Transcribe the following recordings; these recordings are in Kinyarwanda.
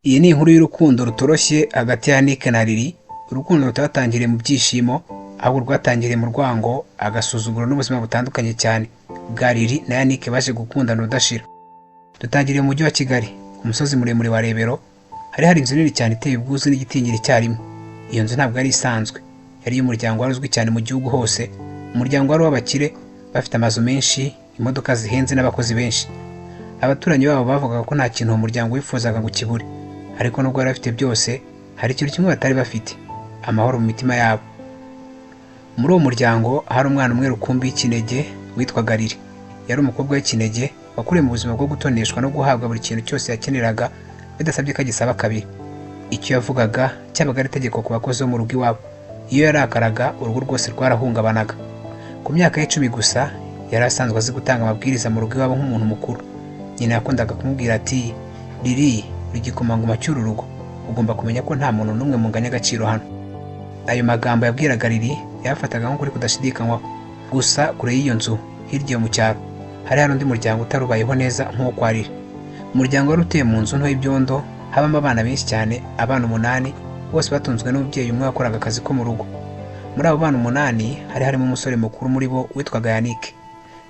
Iyi ni inkuru y'urukundo rutoroshye hagati ya Yannick na Lily. Urukundo rutatangiriye mu byishimo, ahubwo rwatangiriye mu rwango, agasuzuguro n'ubuzima butandukanye cyane bwa Lily na Yannick baje gukundana udashira. Dutangiriye mu mujyi wa Kigali, ku musozi muremure wa Rebero. Hari inzu nini cyane iteye ubwuzu n'igitinyiro icyarimwe. Iyo nzu ntabwo yari isanzwe, yari iy'umuryango wari uzwi cyane mu gihugu hose. Umuryango wari w'abakire, bafite amazu menshi, imodoka zihenze n'abakozi benshi. Abaturanyi babo bavugaga ko nta kintu uwo muryango wifuzaga ngo kibure, ariko nubwo bari bafite byose, hari ikintu kimwe batari bafite: amahoro mu mitima yabo. Muri uwo muryango hari umwana umwe rukumbi w'ikinege witwaga Lily. Yari umukobwa w'ikinege wakuriye mu buzima bwo gutoneshwa no guhabwa buri kintu cyose yakeneraga bidasabye ko agisaba kabiri. Icyo yavugaga cyabaga ari itegeko ku bakozi bo mu rugo iwabo. Iyo yarakaraga, urugo rwose rwarahungabanaga. Ku myaka ye 10 gusa yari asanzwe azi gutanga amabwiriza mu rugo iwabo nk'umuntu mukuru. Nyina yakundaga kumubwira ati, "Lily, uri igikomangoma cy'uru rugo, ugomba kumenya ko nta muntu n'umwe munganya agaciro hano." Ayo magambo yabwiraga Lily yafataga nk'ukuri kudashidikanywaho. Gusa kure y'iyo nzu, hirya yo mu cyaro, hari undi muryango utarubayeho neza nk'uwo kwa Lily. Umuryango wari utuye mu nzu nto y'ibyondo, habamo abana benshi cyane, abana 8, bose batunzwe n'umubyeyi umwe wakoraga akazi ko mu rugo. Muri abo bana 8 harimo umusore mukuru muri bo witwaga Yannick.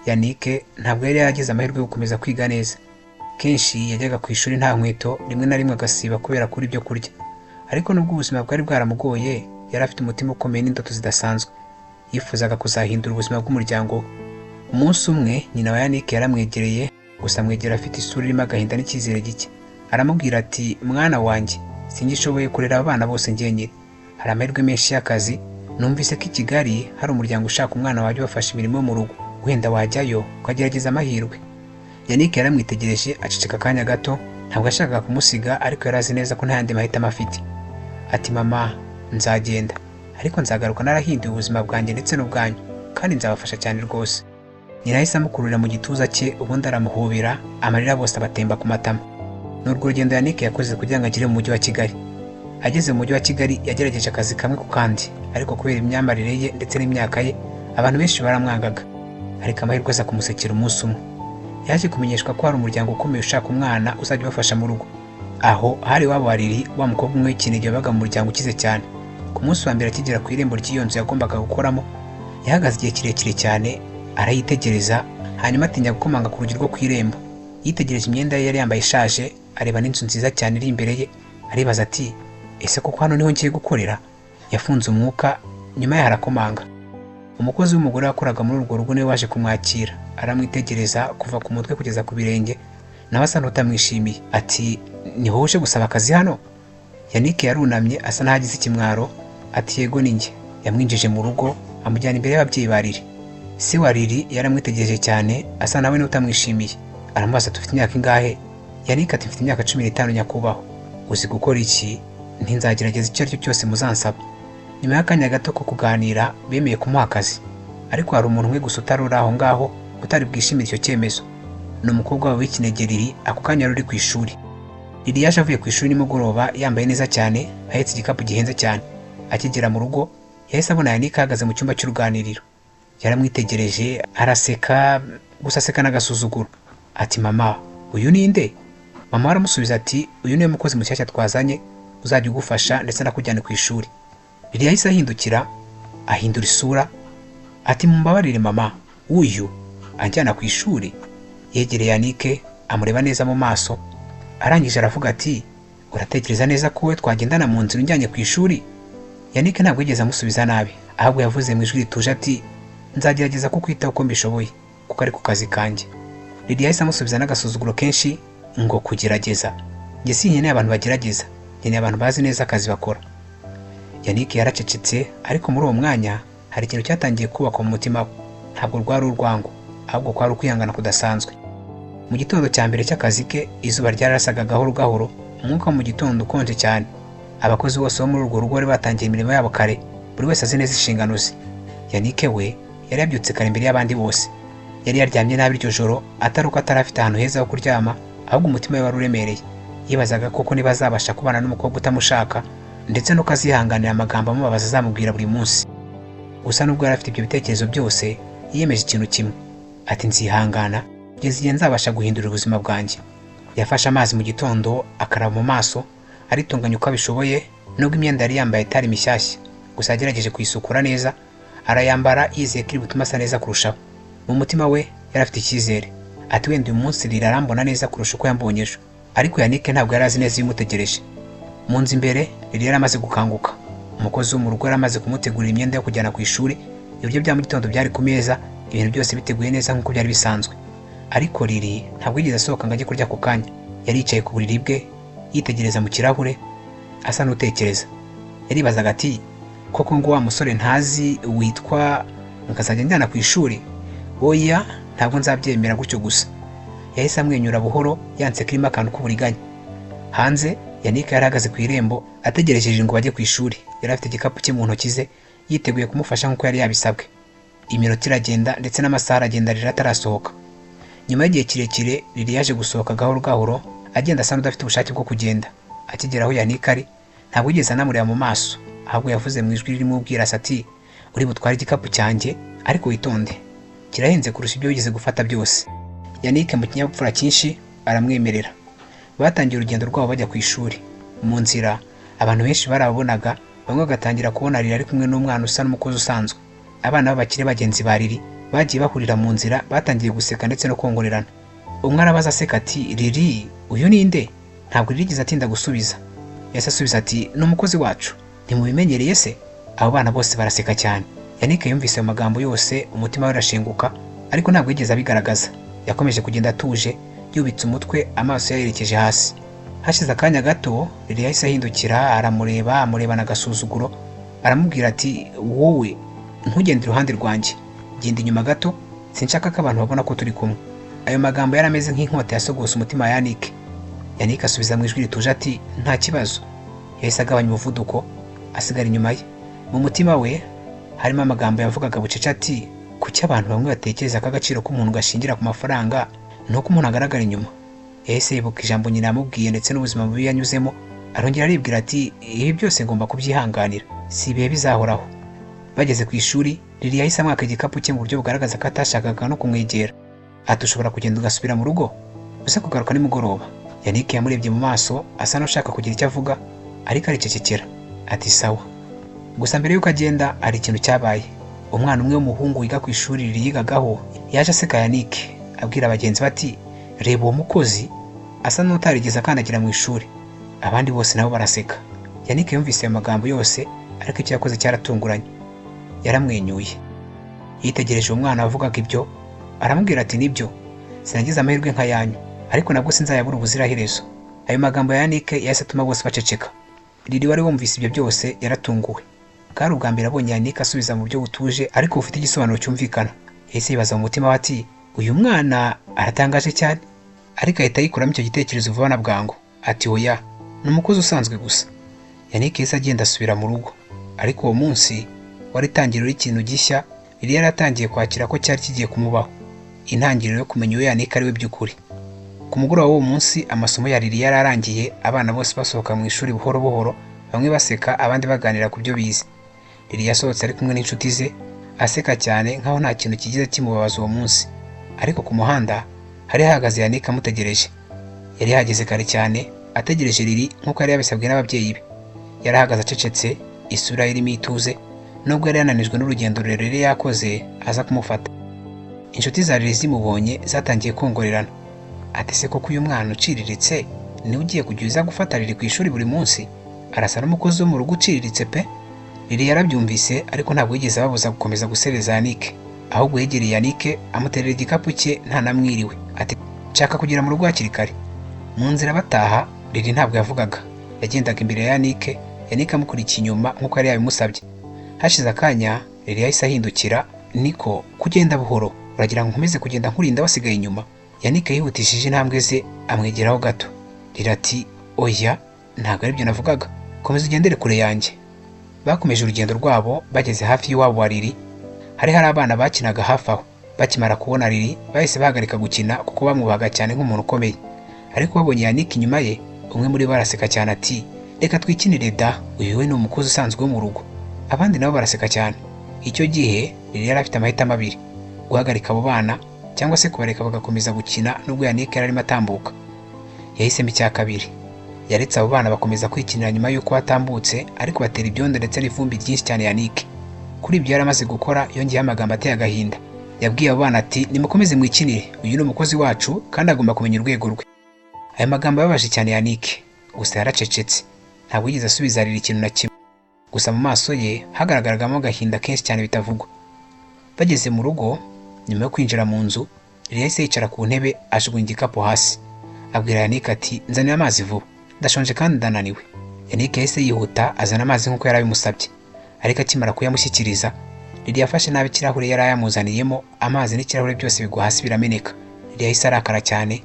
Yannick ntabwo yari yaragize amahirwe yo gukomeza kwiga neza. Kenshi yajyaga ku ishuri nta nkweto, rimwe na rimwe agasiba kubera kuri ibyo kurya. Ariko nubwo ubuzima bwari bwaramugoye, yari afite umutima ukomeye n'indoto zidasanzwe. Yifuzaga kuzahindura ubuzima bw'umuryango we. Umunsi umwe nyina wa Yannick yaramwegereye, gusa amwegera afite isura irimo agahinda n'icyizere gike. Aramubwira ati, "Mwana wanjye, singishoboye kurera abana bose njyenyine. Hari amahirwe menshi y'akazi. Numvise ko i Kigali hari umuryango ushaka umwana wajya ubafasha imirimo yo mu rugo. Wenda wajyayo ukagerageza amahirwe." Yannick yaramwitegereje aceceka akanya gato. Ntabwo ashakaga kumusiga, ariko yari azi neza ko nta yandi mahitamo afite. Ati, "Mama, nzagenda, ariko nzagaruka narahinduye ubuzima bwanjye ndetse n'ubwanyu, kandi nzabafasha cyane rwose." Nyina yahise amukururira mu gituza cye, ubundi aramuhobera, amarira bose abatemba ku matama. Ni urwo rugendo Yannick yakoze kugira ngo agere mu mujyi wa Kigali. Ageze mu mujyi wa Kigali yagerageje akazi kamwe ku kandi, ariko kubera imyambarire ye ndetse n'imyaka ye, abantu benshi baramwangaga. Ariko amahirwe aza kumusekera umunsi umwe. Yaje kumenyeshwa ko hari umuryango ukomeye ushaka umwana uzajya ubafasha mu rugo. Aho hari iwabo wa Lily, wa mukobwa umwe w'ikinege wabaga mu muryango ukize cyane. Ku munsi wa mbere akigera ku irembo ry'iyo nzu yagombaga gukoramo, yahagaze igihe kirekire cyane arayitegereza, hanyuma atinya gukomanga ku rugi rwo ku irembo. Yitegereje imyenda ye yari yambaye ishaje, areba n'inzu nziza cyane iri imbere ye, aribaza ati, "Ese koko hano niho ngiye gukorera?" Yafunze umwuka, nyuma ye harakomanga. Umukozi w'umugore wakoraga muri urwo rugo niwe waje kumwakira. Aramwitegereza kuva ku mutwe kugeza ku birenge, nawe asa n'utamwishimiye. Ati, "Ni wowe uje gusaba akazi hano?" Yannick yarunamye asa n'ahagize ikimwaro. Ati, "Yego ni njye." Yamwinjije mu rugo, amujyana imbere y'ababyeyi ba Lily. Se wa Lily yaramwitegereje cyane, asa nawe n'utamwishimiye. Aramubaza, "Tufite imyaka ingahe?" Yannick ati, "Mfite imyaka 15 nyakubahwa." "Uzi gukora iki?" "Ntinzagerageza icyo ari cyo cyose muzansaba." Nyuma y'akanya gato ko kuganira, bemeye kumuha akazi. Ariko hari umuntu umwe gusa utari uri aho ngaho, utari bwishimire icyo cyemezo. Ni umukobwa wabo w'ikinege Lily, ako kanya yari uri ku ishuri. Lily yaje avuye ku ishuri nimugoroba, yambaye neza cyane, ahetse igikapu gihenze cyane. Akigera mu rugo, yahise abona Yannick ahagaze mu cyumba cy'uruganiriro. Yaramwitegereje, araseka, gusa aseka n'agasuzuguro. Ati, "Mama, uyu ni nde?" Mama aramusubiza ati, "Uyu niwe mukozi mushyashya twazanye, uzajya ugufasha ndetse nakujyana ku ishuri." Lily yahise ahindukira, ahindura isura. Ati, "Mumbabarire mama, uyu anjyana ku ishuri?" Yegereye Yannick, amureba neza mu maso. Arangije aravuga ati, "Uratekereza neza ko we twagendana mu nzira unjyanye ku ishuri?" Yannick ntabwo yigeze amusubiza nabi, ahubwo yavuze mu ijwi rituje ati, "Nzagerageza kukwitaho uko mbishoboye, kuko ari ku kazi kanjye." Lily yahise amusubiza n'agasuzuguro kenshi ngo, "Kugerageza? Njye sinkeneye abantu bagerageza, nkeneye abantu bazi neza akazi bakora." Yannick yaracecetse, ariko muri uwo mwanya hari ikintu cyatangiye kubakwa mu mutima we. Ntabwo rwari urwango, ahubwo kwari ukwihangana kudasanzwe. Mu gitondo cya mbere cy'akazi ke, izuba ryarasaga gahoro gahoro, umwuka wo mu gitondo ukonje cyane. Abakozi bose bo muri urwo rugo bari batangiye imirimo yabo kare, buri wese azi neza inshingano ze. Yannick we yari yabyutse kare imbere y'abandi bose. Yari yaryamye nabi iryo joro, atari uko atari afite ahantu heza ho kuryama, ahubwo umutima we wari uremereye. Yibazaga koko niba azabasha kubana n'umukobwa utamushaka, ndetse nuko azihanganira amagambo amubabaza azamubwira buri munsi. Gusa nubwo yari afite ibyo bitekerezo byose, yiyemeje ikintu kimwe. Ati, "Nzihangana kugeza igihe nzabasha guhindura ubuzima bwanjye." Yafashe amazi mu gitondo, akaraba mu maso, aritunganya uko abishoboye, nubwo imyenda yari yambaye itari mishyashya, gusa yagerageje kuyisukura neza, arayambara yizeye ko iri butuma asa neza kurushaho. Mu mutima we yari afite icyizere, ati wenda uyu munsi Lili arambona neza kurusha uko yambonye ejo. Ariko Yannick ntabwo yari azi neza ibimutegereje. Mu nzu imbere Lili yari amaze gukanguka, umukozi wo mu rugo yari amaze kumutegurira imyenda yo kujyana ku ishuri, ibiryo bya mu gitondo byari ku meza, ibintu byose biteguye neza nk'uko byari bisanzwe. Ariko Lili ntabwo yigeze asohoka ngo ajye kurya ako kanya. Yari yicaye ku buriri bwe yitegereza mu kirahure asa n'utekereza. Yaribazaga ati koko ngo wa musore ntazi witwa nkazajya njyana ku ishuri? Oya, ntabwo nzabyemera gutyo gusa. Yahise amwenyura buhoro yanse kirimo akantu k'uburiganya. Hanze Yannick yari ahagaze ku irembo ategerejeje ngo bajye ku ishuri. Yari afite igikapu cye mu ntoki ze yiteguye kumufasha nk'uko yari yabisabwe. Iminota iragenda ndetse n'amasaha aragenda Lili atarasohoka. Nyuma y'igihe kirekire Lili yaje gusohoka gahoro gahoro agenda asa n'udafite ubushake bwo kugenda. Akigera aho Yannick ari ntabwo yigeze anamureba mu maso, ahubwo yavuze mu ijwi ririmo ubwirasi ati uri butware igikapu cyanjye ariko witonde, kirahenze kurusha ibyo wigeze gufata byose. Yannick mu kinyabupfura cyinshi aramwemerera. Batangiye urugendo rwabo bajya ku ishuri. Mu nzira abantu benshi barababonaga, bamwe bagatangira kubona Lili ari kumwe n'umwana usa n'umukozi usanzwe. Abana b'abakire bagenzi ba Lili bagiye bahurira mu nzira batangiye guseka ndetse no kongorerana. Umwe arabaza aseka ati Lili uyu ni nde? Ntabwo Lili yigeze atinda gusubiza. Yahise asubiza ati ni umukozi wacu, ntimubimenyereye se? Abo bana bose baraseka cyane. Yannick yumvise ayo magambo yose umutima we urashenguka, ariko ntabwo yigeze abigaragaza. Yakomeje kugenda atuje yubitse umutwe, amaso yayerekeje hasi. Hashize akanya gato Lili yahise ahindukira amurebana agasuzuguro, aramubwira ati wowe ntugende iruhande rwanjye, genda inyuma gato, sinshaka ko abantu babona ko turi kumwe. Ayo magambo yari ameze nk'inkota yasogose umutima wa Yannick. Yannick asubiza mu ijwi rituje ati nta kibazo. Yahise agabanya umuvuduko asigara inyuma ye. Mu mutima we harimo amagambo yavugaga bucece ati kuki abantu bamwe batekereza ko agaciro k'umuntu gashingira ku mafaranga nuko umuntu agaragara inyuma. Yahise yibuka ijambo nyina yamubwiye ndetse n'ubuzima bubi yanyuzemo, arongera aribwira ati ibi byose ngomba kubyihanganira, si ibihe bizahoraho. Bageze ku ishuri Lili yahise amwaka igikapu cye mu buryo bugaragaza ko atashakaga no kumwegera. Ati ushobora kugenda ugasubira mu rugo, gusa kugaruka nimugoroba. Yannick yamurebye mu maso asa n'ushaka kugira icyo avuga, ariko aricecekera. Ati sawa. Gusa mbere y'uko agenda hari ikintu cyabaye. Umwana umwe w'umuhungu wiga ku ishuri Lili yigagaho yaje aseka Yannick abwira abagenzi bati reba uwo mukozi asa n'utarigeze akandagira mu ishuri. Abandi bose nabo baraseka. Yannick yumvise ayo magambo yose, ariko icyo yakoze cyaratunguranye. Yaramwenyuye. Yitegereje umwana wavugaga ibyo, aramubwira ati nibyo, sinagize amahirwe nka yanyu, ariko nabwo sinzayabura ubuziraherezo. Ayo magambo ya Yannick yahise atuma bose baceceka. Lili wari wumvise ibyo byose yaratunguwe. Bwari ubwa mbere abonye Yannick asubiza mu buryo butuje ariko bufite igisobanuro cyumvikana. Yahise yibaza mu mutima we ati uyu mwana aratangaje cyane, ariko ahita yikuramo icyo gitekerezo vuba na bwangu. Ati oya, ni umukozi usanzwe gusa. Yannick yahise agenda asubira mu rugo, ariko uwo munsi wari itangiriro y'ikintu gishya. Lili yaratangiye kwakira ko cyari kigiye kumubaho, intangiriro yo kumenya uwo Yannick ari we by'ukuri. Ku mugoroba w'uwo munsi amasomo ya Lili yararangiye, abana bose basohoka mu ishuri buhoro buhoro, bamwe baseka abandi baganira ku byo bize. Lili yasohotse ari kumwe n'inshuti ze aseka cyane nkaho nta kintu kigize kimubabaza uwo munsi. Ariko ku muhanda hari hahagaze Yannick amutegereje. Yari yahageze kare cyane ategereje Lili nk'uko yari yabisabwe n'ababyeyi be. Yari ahagaze acecetse, isura irimo ituze, nubwo yari yananijwe n'urugendo rurerure yakoze aza kumufata. Inshuti za Lili zimubonye zatangiye kongorerana. Ati se koko uyu mwana uciriritse niwe ugiye kujya uza gufata Lili ku ishuri buri munsi? Arasa n'umukozi wo mu rugo uciriritse pe. Lili yarabyumvise ariko ntabwo yigeze ababuza gukomeza gusereza Yannick, ahubwo yegereye Yannick amuterera igikapu cye nta namwiriwe. Ati nshaka kugera mu rugo hakiri kare. Mu nzira bataha Lili ntabwo yavugaga, yagendaga imbere ya Yannick, Yannick amukurikiye inyuma nk'uko yari yabimusabye. Hashize akanya Lili yahise ahindukira, niko kugenda buhoro, uragira ngo nkomeze kugenda nkurinda wasigaye inyuma? Yannick yihutishije intambwe ze amwegeraho gato. Lili ati oya, ntabwo aribyo navugaga, komeza ugendere kure yanjye. Bakomeje urugendo rwabo. Bageze hafi y'iwabo wa Lili hari abana bakinaga hafi aho. Bakimara kubona Lili bahise bahagarika gukina kuko bamwubahaga cyane nk'umuntu ukomeye. Ariko babonye Yannick inyuma ye, umwe muri bo araseka cyane ati reka twikinire da, uyu we ni umukozi usanzwe wo mu rugo. Abandi nabo baraseka cyane. Icyo gihe Lili yari afite amahitamo abiri: guhagarika abo bana cyangwa se kubareka bagakomeza gukina nubwo Yannick yari arimo atambuka. Yahisemo icya kabiri. Yaretse abo bana bakomeza kwikinira nyuma y'uko batambutse, ariko batera ibyondo ndetse n'ivumbi ryinshi cyane Yannick. Kuri ibyo yari amaze gukora yongeyeho amagambo ateye agahinda. Yabwiye abo bana ati nimukomeze mwikinire, uyu ni umukozi wacu kandi agomba kumenya urwego rwe. Aya magambo yababaje cyane Yannick, gusa yaracecetse, ntabwo yigeze asubiza arira ikintu na kimwe. Gusa mu maso ye hagaragaragamo agahinda kenshi cyane bitavugwa. Bageze mu rugo, nyuma yo kwinjira mu nzu, Lily yahise yicara ku ntebe ajugunya igikapu hasi. Abwira Yannick ati nzanira amazi vuba, ndashonje kandi ndananiwe. Yannick yahise yihuta azana amazi nk'uko yari abimusabye, ariko akimara kuyamushyikiriza, Lily yafashe nabi ikirahure yari ayamuzaniyemo, amazi n'ikirahure byose bigwa hasi birameneka. Lily yahise arakara cyane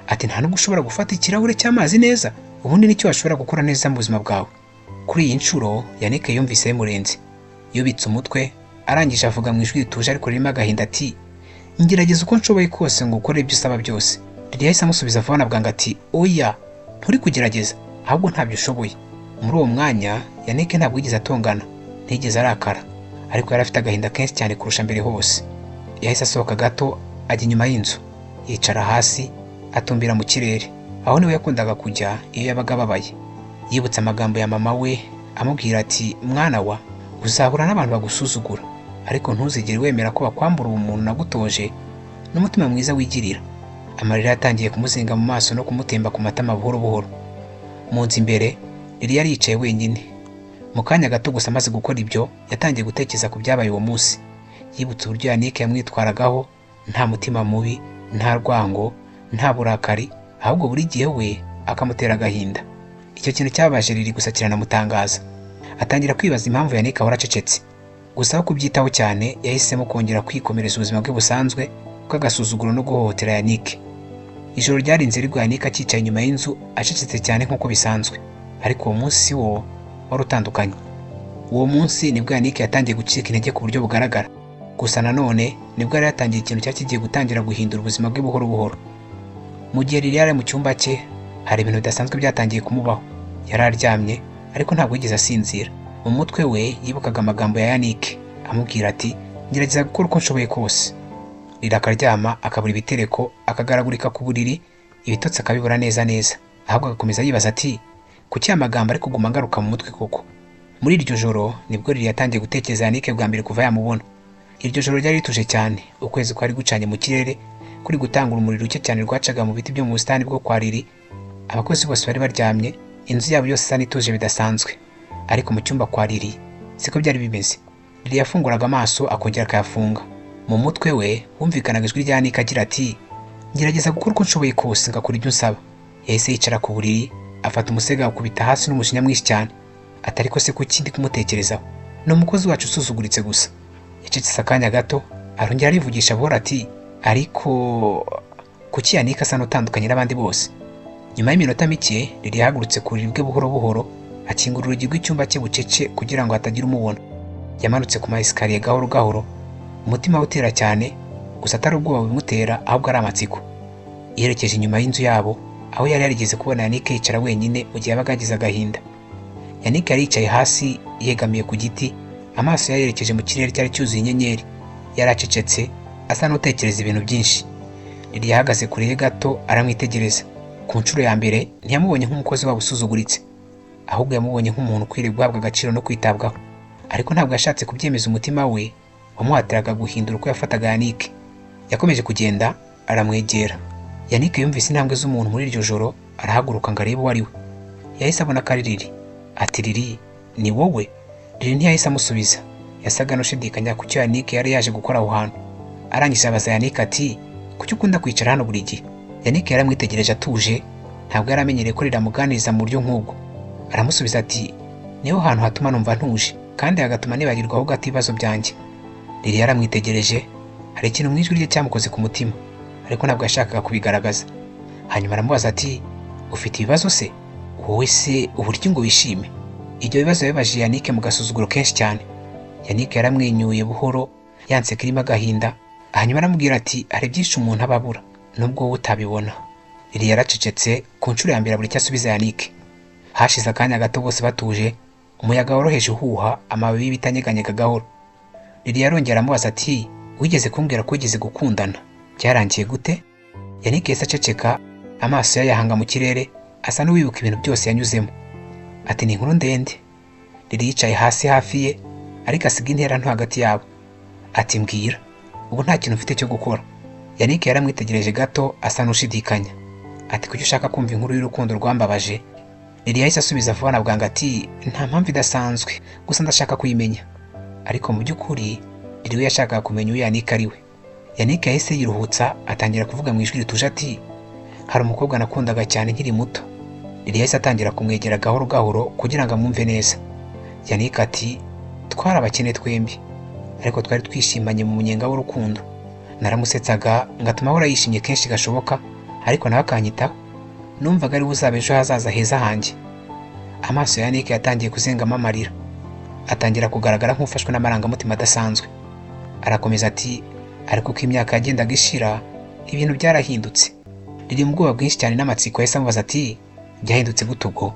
ati nta nubwo ushobora gufata ikirahure cy'amazi neza, ubundi nicyo washobora gukora neza mu buzima bwawe. Kuri iyi nshuro Yannick yumvise bimurenze, yubitse umutwe arangije avuga mu ijwi rituje ariko ririmo agahinda ati ngerageza uko nshoboye kose ngo ukore ibyo usaba byose. Lily yahise amusubiza vuba na bwangu ati oya, nturi kugerageza, ahubwo ntabyo ushoboye. Muri uwo mwanya Yannick ntabwo yigeze atongana, ntigeze arakara, ariko yari afite agahinda kenshi cyane kurusha mbere hose. Yahise asohoka gato ajya inyuma y'inzu, yicara hasi atumbira mu kirere. Aho niwe yakundaga kujya iyo yabaga ababaye. Yibutse amagambo ya mama we amubwira ati mwana wa, uzahura n'abantu bagusuzugura, ariko ntuzigere wemera ko bakwambura ubumuntu nagutoje n'umutima mwiza wigirira. Amarira yatangiye kumuzinga mu maso no kumutemba ku matama buhoro buhoro. Mu nzu imbere Lily yari yicaye wenyine. Mu kanya gato gusa amaze gukora ibyo, yatangiye gutekereza ku byabaye uwo munsi. Yibutse uburyo Yannick yamwitwaragaho, nta mutima mubi, nta rwango, nta burakari, ahubwo buri gihe we akamutera agahinda. Icyo kintu cyababaje Lily gusa kiranamutangaza. Atangira kwibaza impamvu Yannick ahora acecetse. Gusa aho kubyitaho cyane, yahisemo kongera kwikomereza ubuzima bwe busanzwe bw'agasuzuguro no guhohotera Yannick. Ijoro ryarinze rigwa Yannick akicaye inyuma y'inzu acecetse cyane nk'uko bisanzwe, ariko uwo munsi wo wari utandukanye. Uwo munsi nibwo Yannick yatangiye gucika intege ku buryo bugaragara. Gusa nanone nibwo yari yatangiye ikintu cyari kigiye gutangira guhindura ubuzima bwe buhoro buhoro. Mu gihe Lily yari mu cyumba cye, hari ibintu bidasanzwe byatangiye kumubaho. Yari aryamye ariko ntabwo yigeze asinzira. Mu mutwe we yibukaga amagambo ya Yannick amubwira ati ngerageza gukora uko nshoboye kose. Lily akaryama akabura ibitereko, akagaragurika ku buriri, ibitotsi akabibura neza neza, ahubwo agakomeza yibaza ati kuki amagambo ari kuguma ngaruka mu mutwe koko. Muri iryo joro nibwo Lily yatangiye gutekereza Yannick bwa mbere kuva yamubona. Iryo joro ryari rituje cyane, ukwezi kwari gucanye mu kirere kuri gutanga urumuri ruke cyane rwacaga mu biti byo mu busitani bwo kwa Lily. Abakozi bose bari baryamye, inzu yabo yose isa n'ituje bidasanzwe, ariko mu cyumba kwa Lily siko byari bimeze. Lily yafunguraga amaso akongera akayafunga. Mu mutwe we humvikanaga ijwi rya Yannick agira ati ngerageza gukora uko nshoboye kose ngakora ibyo nsaba. Yahise yicara ku buriri afata umusego akubita hasi n'umujinya mwinshi cyane. Atari ko se kuki ndi kumutekerezaho, ni umukozi wacu usuzuguritse gusa. Yacecetse akanya gato arongera arivugisha buhoro ati ariko kuki Yannick asa n'utandukanye n'abandi bose. Nyuma y'iminota mike Lily yahagurutse ku buriri bwe buhoro buhoro, akingura urugi rw'icyumba cye bucece kugira ngo hatagira umubona. Yamanutse ku maesikariye gahoro gahoro, umutima we utera cyane, gusa atari ubwoba bimutera ahubwo ari amatsiko. Yerekeje inyuma y'inzu yabo, aho yari yarigeze kubona Yannick yicara wenyine mu gihe yabaga agize agahinda. Yannick yari yicaye hasi yegamiye ku giti, amaso yayerekeje mu kirere cyari cyuzuye inyenyeri. Yari acecetse asa n'utekereza ibintu byinshi. Lily yahagaze kure ye gato aramwitegereza. Ku nshuro ya mbere ntiyamubonye nk'umukozi wabo usuzuguritse, ahubwo yamubonye nk'umuntu ukwiriye guhabwa agaciro no kwitabwaho. Ariko ntabwo yashatse kubyemeza umutima we wamuhatiraga guhindura uko yafataga Yannick. Yakomeje kugenda aramwegera. Yannick yumvise intambwe z'umuntu muri iryo joro, arahaguruka ngo arebe uwo ari we. Yahise abona ko ari Lily. Ati Lily, ni wowe? Lily ntiyahise amusubiza, yasaga n'ushidikanya ku cyo Yannick yari yaje gukora aho hantu. Arangije abaza Yannick ati kuki ukunda kwicara hano buri gihe? Yannick yaramwitegereje atuje, ntabwo yari amenyereye ko riramuganiriza mu buryo nk'ubwo. Aramusubiza ati niho hantu hatuma numva ntuje kandi hagatuma nibagirwa aho gato ibibazo byanjye. Lily yaramwitegereje, hari ikintu mu ijwi rye cyamukoze ku mutima, ariko ntabwo yashakaga kubigaragaza. Hanyuma aramubaza ati ufite ibibazo se? Wowe se uburyo ngo wishime? Ibyo bibazo yabibaje Yannick mu gasuzuguro kenshi cyane. Yannick yaramwenyuye buhoro, yanseka irimo agahinda, hanyuma aramubwira ati hari byinshi umuntu ababura nubwo wowe utabibona. Lily yaracecetse ku nshuro ya mbere buri cyo asubiza Yannick. Hashize akanya gato bose batuje, umuyaga woroheje uhuha, amababi y'ibitanyeganyega gahoro. Lily yarongera amubaza ati wigeze kumbwira ko wigeze gukundana, byarangiye gute? Yannick yahise aceceka, amaso ye yahanga mu kirere, asa n'uwibuka ibintu byose yanyuzemo. Ati ni inkuru ndende. Lili yicaye hasi hafi ye ariko asiga intera nto hagati yabo. Ati mbwira, ubu nta kintu mfite cyo gukora. Yannick yaramwitegereje gato asa n'ushidikanya. Ati kuki ushaka kumva inkuru y'urukundo rwambabaje? Lili yahise asubiza vuba na bwangu ati nta mpamvu idasanzwe, gusa ndashaka kuyimenya. Ariko mu by'ukuri Lili we yashakaga kumenya uwo Yannick ari we. Yannick yahise yiruhutsa atangira kuvuga mu ijwi rituje ati hari umukobwa nakundaga cyane nkiri muto. Lili yahise atangira kumwegera gahoro gahoro kugira ngo amwumve neza. Yannick ati twari abakene twembi, ariko twari twishimanye mu munyenga w'urukundo. Naramusetsaga ngatuma ahora yishimye kenshi gashoboka, ariko nawe akanyitaho. Numvaga ari buzaba ejo hazaza heza hanjye. Amaso ya Yannick yatangiye kuzengamo amarira, atangira kugaragara nk'ufashwe n'amarangamutima adasanzwe. Arakomeza ati ariko uko imyaka yagendaga ishira ibintu byarahindutse. Lili mu bwoba bwinshi cyane n'amatsiko yahise amubaza ati byahindutse gute ubwo?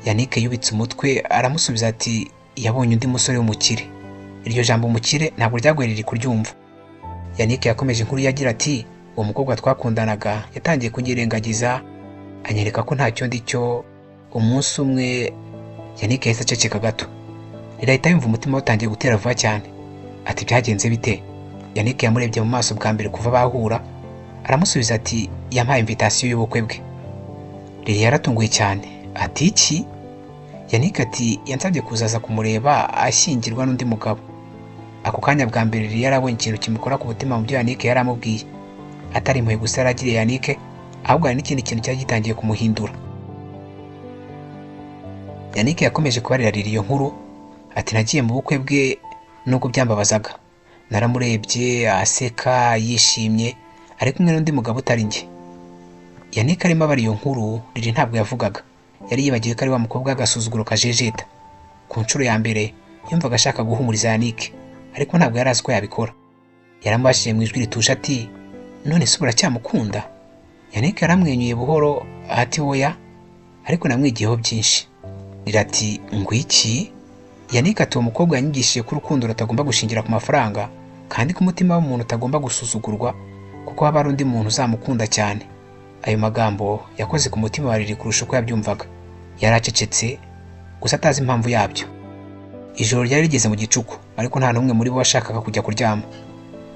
Yannick yubitse umutwe aramusubiza ati yabonye undi musore w'umukire. Iryo jambo umukire ntabwo ryagoye Lili kuryumva. Yannick yakomeje inkuru yagira ati uwo mukobwa twakundanaga yatangiye kunyirengagiza, anyereka ko ntacyo ndi cyo. Umunsi umwe Yannick yahise aceceka gato. Lili ahita yumva umutima utangiye gutera vuba cyane. Ati byagenze bite? Yannick yamurebye mu maso bwa mbere kuva bahura, aramusubiza ati yampaye invitation y'ubukwe bwe. Lili yaratunguye cyane. Ati iki? Yannick ati yansabye kuzaza kumureba ashyingirwa n'undi mugabo. Ako kanya bwa mbere Lili yarabonye ikintu kimukora ku mutima mu byo Yannick yaramubwiye. Atari impuhwe gusa yaragiriye Yannick, ahubwo hari n'ikindi kintu cyari gitangiye kumuhindura. Yannick yakomeje kubarira Lili iyo nkuru. Ati nagiye mu bukwe bwe nubwo byambabazaga. Naramurebye aseka yishimye ari kumwe n'undi mugabo utari njye. Yannick arimo abara iyo nkuru, Lili ntabwo yavugaga. Yari yibagiwe ko ari wa mukobwa w'agasuzuguro kajejeta. Ku nshuro ya mbere yumvaga ashaka guhumuriza Yannick, ariko ntabwo yari azi ko yabikora. Yaramubashije mu ijwi rituje ati none se uracyamukunda? Yannick yaramwenyuye buhoro ati oya, ariko namwigiyeho byinshi. Lili ati ngwiki? Yannick ati uwo mukobwa yanyigishije ko urukundo rutagomba gushingira ku mafaranga, kandi ko umutima w'umuntu utagomba gusuzugurwa kuko haba hari undi muntu uzamukunda cyane. Ayo magambo yakoze ku mutima wa Lili kurusha uko yabyumvaga. Yaracecetse gusa atazi impamvu yabyo. Ijoro ryari rigeze mu gicuku, ariko nta n'umwe muri bo washakaga kujya kuryama.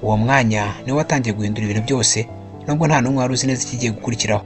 Uwo mwanya niwo watangiye guhindura ibintu byose, nubwo nta n'umwe wari uzi neza ikigiye gukurikiraho.